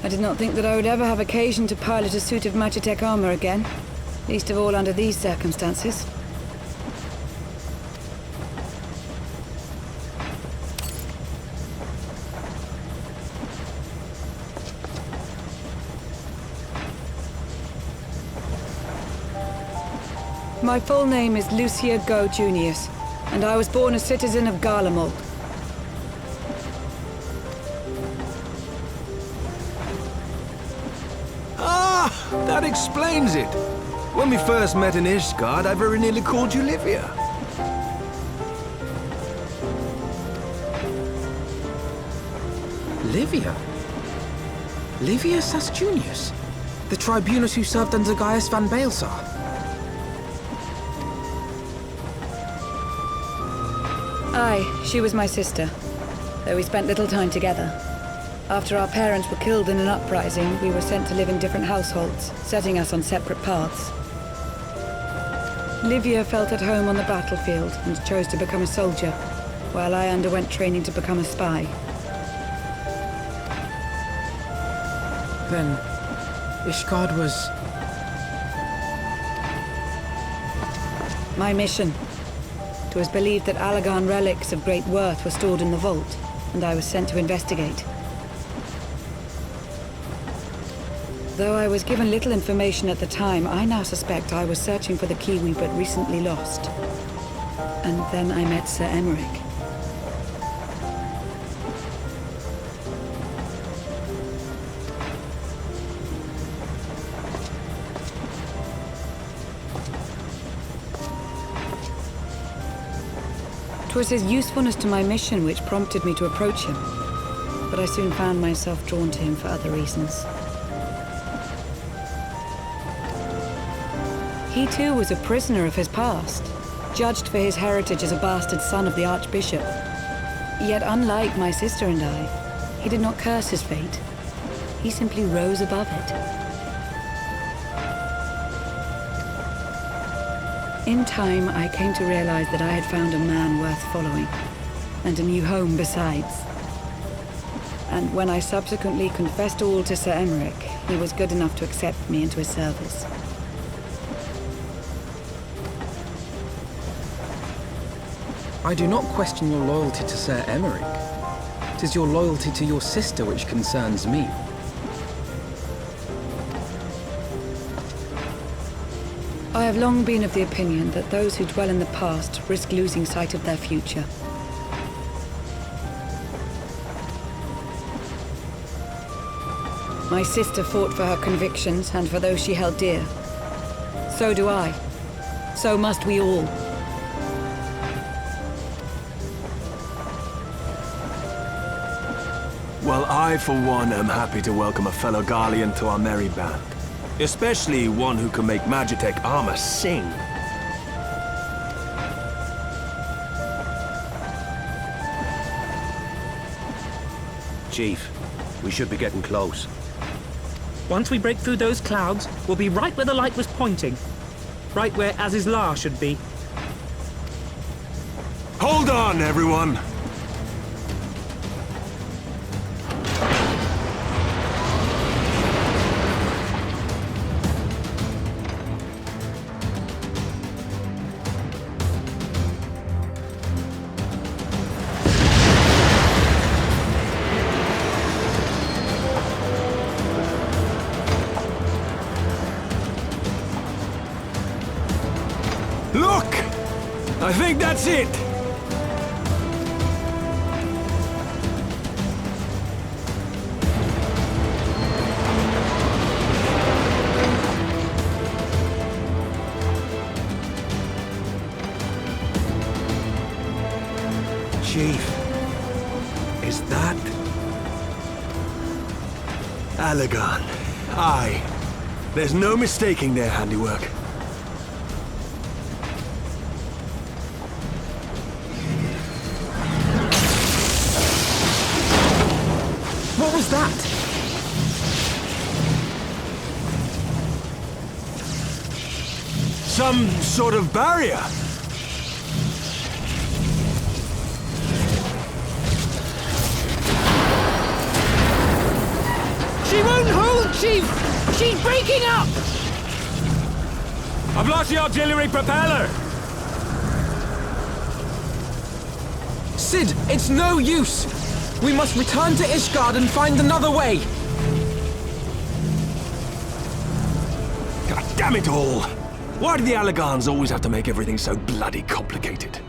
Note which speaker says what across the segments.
Speaker 1: I did not think that I would ever have occasion to pilot a suit of Magitech armor again, least of all under these circumstances. My full name is Lucia Go Junius, and I was born a citizen of Garlemald.
Speaker 2: Ah, that explains it. When we first met in Ishgard, I very nearly called you Livia.
Speaker 3: Livia? Livia Sas Junius? The tribunus who served under Gaius van Baelsar?
Speaker 1: Aye, she was my sister, though we spent little time together. After our parents were killed in an uprising, we were sent to live in different households, setting us on separate paths. Livia felt at home on the battlefield and chose to become a soldier, while I underwent training to become a spy.
Speaker 3: Then, Ishgard was...
Speaker 1: My mission. It was believed that Allagan relics of great worth were stored in the vault, and I was sent to investigate. Though I was given little information at the time, I now suspect I was searching for the key we but recently lost. And then I met Sir Emeric. It was his usefulness to my mission which prompted me to approach him, but I soon found myself drawn to him for other reasons. He too was a prisoner of his past, judged for his heritage as a bastard son of the Archbishop. Yet unlike my sister and I, he did not curse his fate. He simply rose above it. In time, I came to realize that I had found a man worth following, and a new home besides. And when I subsequently confessed all to Sir Emeric, he was good enough to accept me into his service.
Speaker 3: I do not question your loyalty to Sir Emeric. It is your loyalty to your sister which concerns me.
Speaker 1: I have long been of the opinion that those who dwell in the past risk losing sight of their future. My sister fought for her convictions and for those she held dear. So do I. So must we all.
Speaker 2: Well, I, for one, am happy to welcome a fellow Garlean to our merry band. Especially one who can make Magitech armor sing.
Speaker 4: Chief, we should be getting close.
Speaker 5: Once we break through those clouds, we'll be right where the light was pointing. Right where Azizlar should be.
Speaker 2: Hold on, everyone! Look! I think that's it! Chief, is that... Allagan? Aye. There's no mistaking their handiwork.
Speaker 3: What was that?
Speaker 2: Some sort of barrier.
Speaker 5: She won't hold, Chief! She's breaking up!
Speaker 2: I've lost the auxiliary propeller!
Speaker 3: Cid, it's no use! We must return to Ishgard and find another way!
Speaker 2: God damn it all! Why do the Allagans always have to make everything so bloody complicated?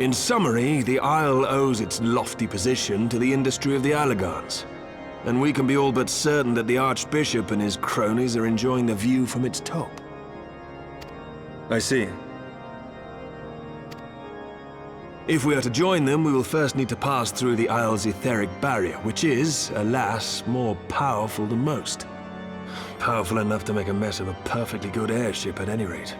Speaker 2: In summary, the Isle owes its lofty position to the industry of the Allagans. And we can be all but certain that the Archbishop and his cronies are enjoying the view from its top.
Speaker 3: I see.
Speaker 2: If we are to join them, we will first need to pass through the Isle's etheric barrier, which is, alas, more powerful than most. Powerful enough to make a mess of a perfectly good airship at any rate.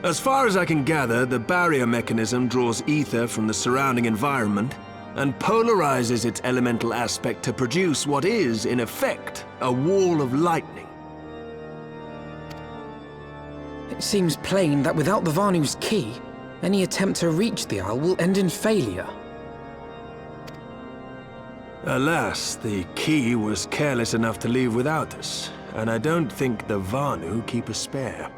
Speaker 2: As far as I can gather, the barrier mechanism draws ether from the surrounding environment and polarizes its elemental aspect to produce what is, in effect, a wall of lightning.
Speaker 3: It seems plain that without the Vanu's key, any attempt to reach the Isle will end in failure.
Speaker 2: Alas, the key was careless enough to leave without us, and I don't think the Vanu keep a spare.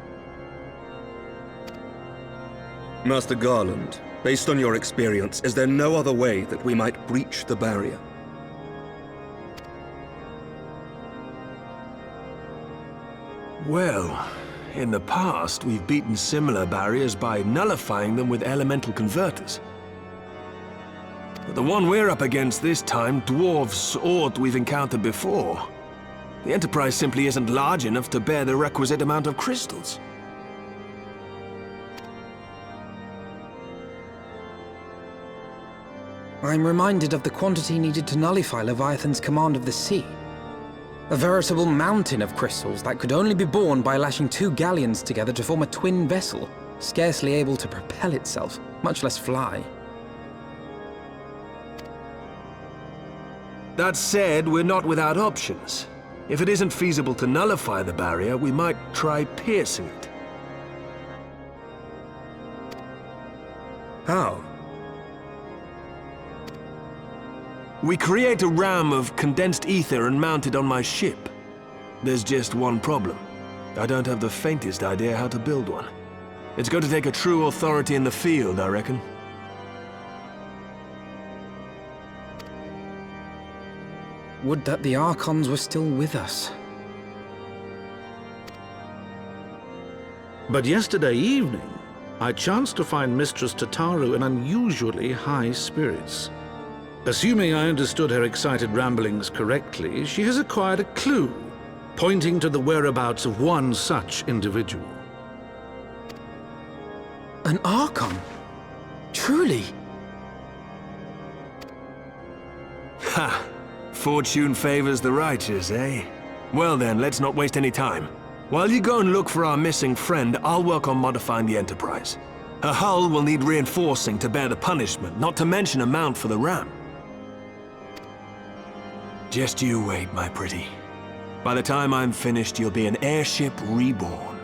Speaker 6: Master Garland, based on your experience, is there no other way that we might breach the barrier?
Speaker 2: Well, in the past, we've beaten similar barriers by nullifying them with elemental converters. But the one we're up against this time dwarfs aught we've encountered before. The Enterprise simply isn't large enough to bear the requisite amount of crystals.
Speaker 3: I'm reminded of the quantity needed to nullify Leviathan's command of the sea. A veritable mountain of crystals that could only be borne by lashing two galleons together to form a twin vessel, scarcely able to propel itself, much less fly.
Speaker 2: That said, we're not without options. If it isn't feasible to nullify the barrier, we might try piercing it.
Speaker 6: How?
Speaker 2: We create a ram of condensed ether and mount it on my ship. There's just one problem. I don't have the faintest idea how to build one. It's going to take a true authority in the field, I reckon.
Speaker 3: Would that the Archons were still with us.
Speaker 7: But yesterday evening, I chanced to find Mistress Tataru in unusually high spirits. Assuming I understood her excited ramblings correctly, she has acquired a clue, pointing to the whereabouts of one such individual.
Speaker 3: An Archon? Truly?
Speaker 2: Ha! Fortune favors the righteous, eh? Well then, let's not waste any time. While you go and look for our missing friend, I'll work on modifying the Enterprise. Her hull will need reinforcing to bear the punishment, not to mention a mount for the ram. Just you wait, my pretty. By the time I'm finished, you'll be an airship reborn.